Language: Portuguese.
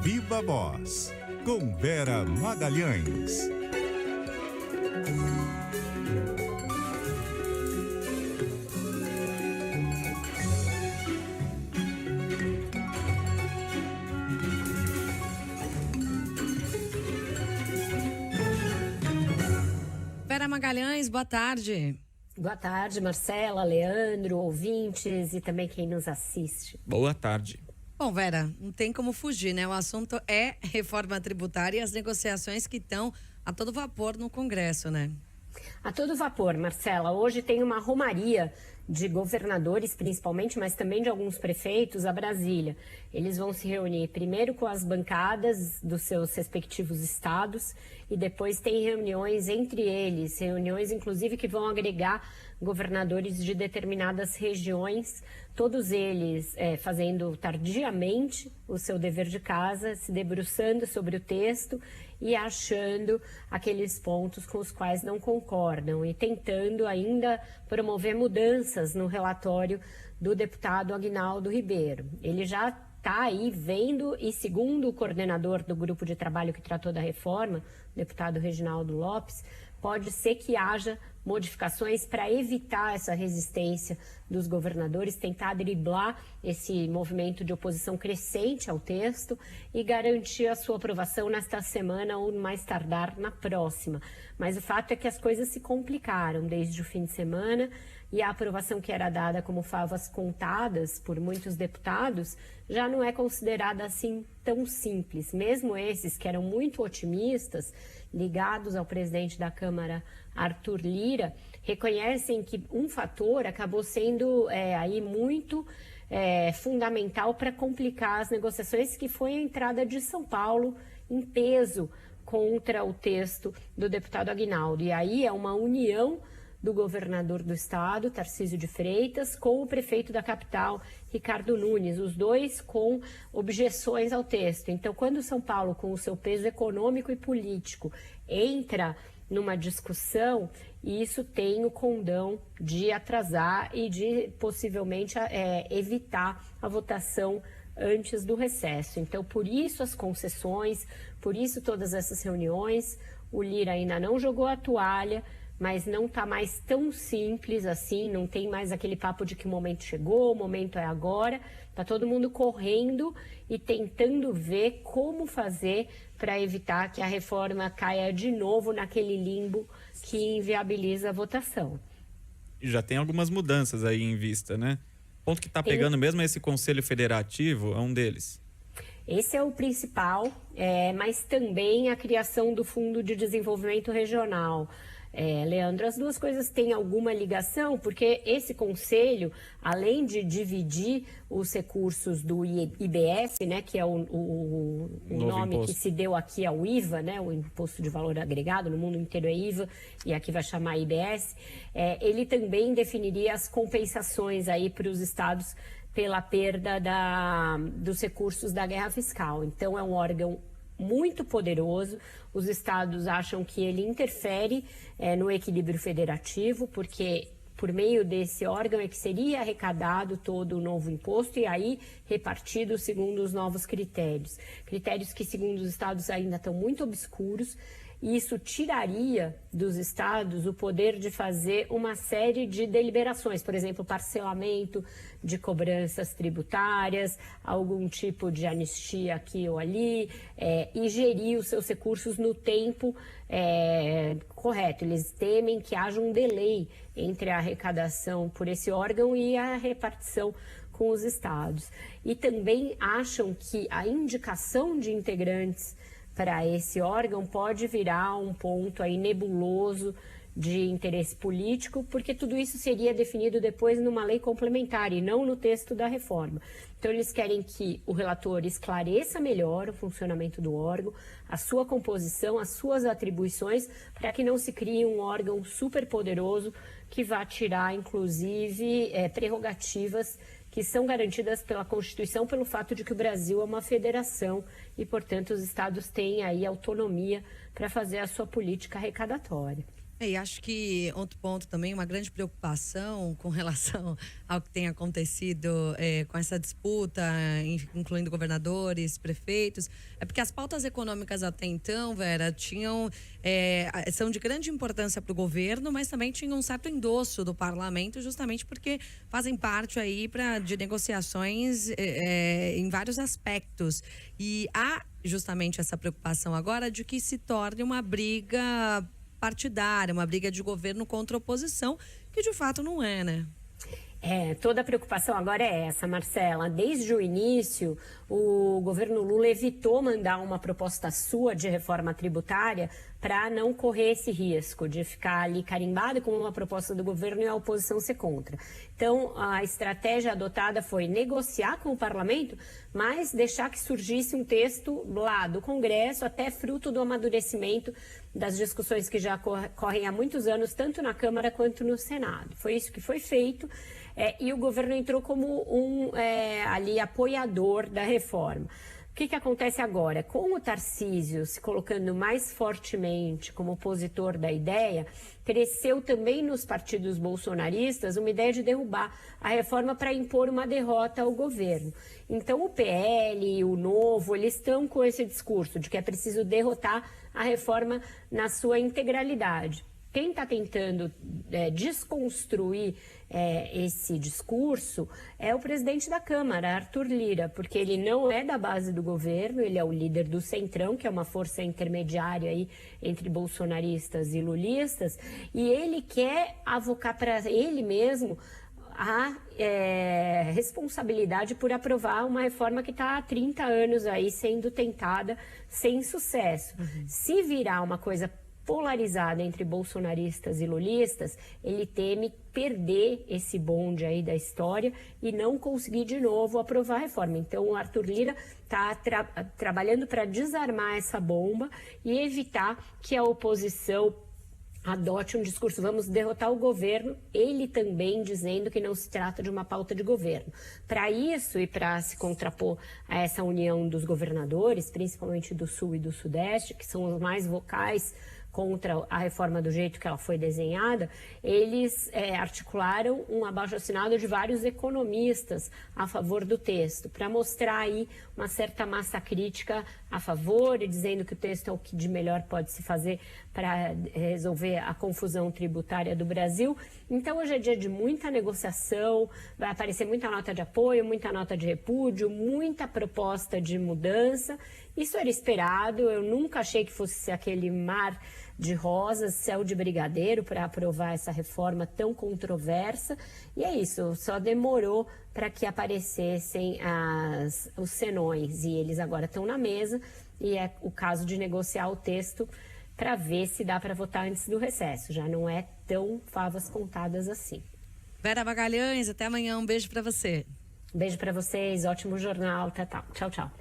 Viva Voz, com Vera Magalhães. Vera Magalhães, boa tarde. Boa tarde, Marcela, Leandro, ouvintes e também quem nos assiste. Boa tarde. Bom, Vera, não tem como fugir, né? O assunto é reforma tributária e as negociações que estão a todo vapor no Congresso, né? A todo vapor, Marcela. Hoje tem uma romaria de governadores, principalmente, mas também de alguns prefeitos a Brasília. Eles vão se reunir primeiro com as bancadas dos seus respectivos estados e depois tem reuniões entre eles, reuniões inclusive que vão agregar governadores de determinadas regiões, todos eles fazendo tardiamente o seu dever de casa, se debruçando sobre o texto e achando aqueles pontos com os quais não concordam e tentando ainda promover mudanças no relatório do deputado Aguinaldo Ribeiro. Ele já está aí vendo e, segundo o coordenador do grupo de trabalho que tratou da reforma, o deputado Reginaldo Lopes, pode ser que haja modificações para evitar essa resistência dos governadores, tentar driblar esse movimento de oposição crescente ao texto e garantir a sua aprovação nesta semana ou mais tardar na próxima. Mas o fato é que as coisas se complicaram desde o fim de semana e a aprovação que era dada como favas contadas por muitos deputados já não é considerada assim tão simples. Mesmo esses que eram muito otimistas, ligados ao presidente da Câmara, Arthur Lira, reconhecem que um fator acabou sendo aí muito fundamental para complicar as negociações, que foi a entrada de São Paulo em peso contra o texto do deputado Aguinaldo. E aí é uma união do governador do estado, Tarcísio de Freitas, com o prefeito da capital, Ricardo Nunes, os dois com objeções ao texto. Então, quando São Paulo, com o seu peso econômico e político, entra numa discussão, isso tem o condão de atrasar e de possivelmente evitar a votação antes do recesso. Então, por isso as concessões, por isso todas essas reuniões. O Lira ainda não jogou a toalha, mas não está mais tão simples assim, não tem mais aquele papo de que o momento chegou, o momento é agora. Está todo mundo correndo e tentando ver como fazer para evitar que a reforma caia de novo naquele limbo que inviabiliza a votação. E já tem algumas mudanças aí em vista, né? O ponto que está pegando mesmo é esse Conselho Federativo, é um deles. Esse é o principal, mas também a criação do Fundo de Desenvolvimento Regional. Leandro, as duas coisas têm alguma ligação, porque esse conselho, além de dividir os recursos do IBS, né, que é o nome imposto que se deu aqui ao IVA, né, o Imposto de Valor Agregado, no mundo inteiro é IVA, e aqui vai chamar IBS, ele também definiria as compensações aí para os estados pela perda dos recursos da guerra fiscal. Então, é um órgão muito poderoso. Os estados acham que ele interfere no equilíbrio federativo, porque por meio desse órgão é que seria arrecadado todo o novo imposto e aí repartido segundo os novos critérios. Critérios que, segundo os estados, ainda estão muito obscuros. E isso tiraria dos estados o poder de fazer uma série de deliberações, por exemplo, parcelamento de cobranças tributárias, algum tipo de anistia aqui ou ali, e gerir os seus recursos no tempo correto. Eles temem que haja um delay entre a arrecadação por esse órgão e a repartição com os estados. E também acham que a indicação de integrantes para esse órgão pode virar um ponto aí nebuloso de interesse político, porque tudo isso seria definido depois numa lei complementar e não no texto da reforma. Então, eles querem que o relator esclareça melhor o funcionamento do órgão, a sua composição, as suas atribuições, para que não se crie um órgão superpoderoso que vá tirar, inclusive, prerrogativas que são garantidas pela Constituição pelo fato de que o Brasil é uma federação e, portanto, os estados têm aí autonomia para fazer a sua política arrecadatória. E acho que outro ponto também, uma grande preocupação com relação ao que tem acontecido com essa disputa, incluindo governadores, prefeitos, é porque as pautas econômicas até então, Vera, são de grande importância para o governo, mas também tinham um certo endosso do parlamento, justamente porque fazem parte aí de negociações em vários aspectos. E há justamente essa preocupação agora de que se torne uma briga partidária, uma briga de governo contra a oposição, que de fato não é, né? Toda a preocupação agora é essa, Marcela. Desde o início, o governo Lula evitou mandar uma proposta sua de reforma tributária para não correr esse risco de ficar ali carimbado com uma proposta do governo e a oposição ser contra. Então, a estratégia adotada foi negociar com o parlamento, mas deixar que surgisse um texto lá do Congresso, até fruto do amadurecimento das discussões que já correm há muitos anos, tanto na Câmara quanto no Senado. Foi isso que foi feito. E o governo entrou como ali apoiador da reforma. O que acontece agora? Com o Tarcísio se colocando mais fortemente como opositor da ideia, cresceu também nos partidos bolsonaristas uma ideia de derrubar a reforma para impor uma derrota ao governo. Então o PL e o Novo, eles estão com esse discurso de que é preciso derrotar a reforma na sua integralidade. Quem está tentando desconstruir esse discurso é o presidente da Câmara, Arthur Lira, porque ele não é da base do governo, ele é o líder do Centrão, que é uma força intermediária aí entre bolsonaristas e lulistas, e ele quer avocar para ele mesmo a responsabilidade por aprovar uma reforma que está há 30 anos aí sendo tentada sem sucesso. Se virar uma coisa polarizada entre bolsonaristas e lulistas, ele teme perder esse bonde aí da história e não conseguir de novo aprovar a reforma. Então o Arthur Lira está trabalhando para desarmar essa bomba e evitar que a oposição adote um discurso, vamos derrotar o governo, ele também dizendo que não se trata de uma pauta de governo. Para isso e para se contrapor a essa união dos governadores, principalmente do Sul e do Sudeste, que são os mais vocais contra a reforma do jeito que ela foi desenhada, eles articularam um abaixo-assinado de vários economistas a favor do texto, para mostrar aí uma certa massa crítica a favor e dizendo que o texto é o que de melhor pode se fazer para resolver a confusão tributária do Brasil. Então, hoje é dia de muita negociação, vai aparecer muita nota de apoio, muita nota de repúdio, muita proposta de mudança. Isso era esperado, eu nunca achei que fosse ser aquele mar de rosas, céu de brigadeiro para aprovar essa reforma tão controversa. E é isso, só demorou para que aparecessem os senões e eles agora estão na mesa e é o caso de negociar o texto para ver se dá para votar antes do recesso. Já não é tão favas contadas assim. Vera Magalhães, até amanhã. Um beijo para você. Beijo para vocês, ótimo jornal. Tchau, tchau.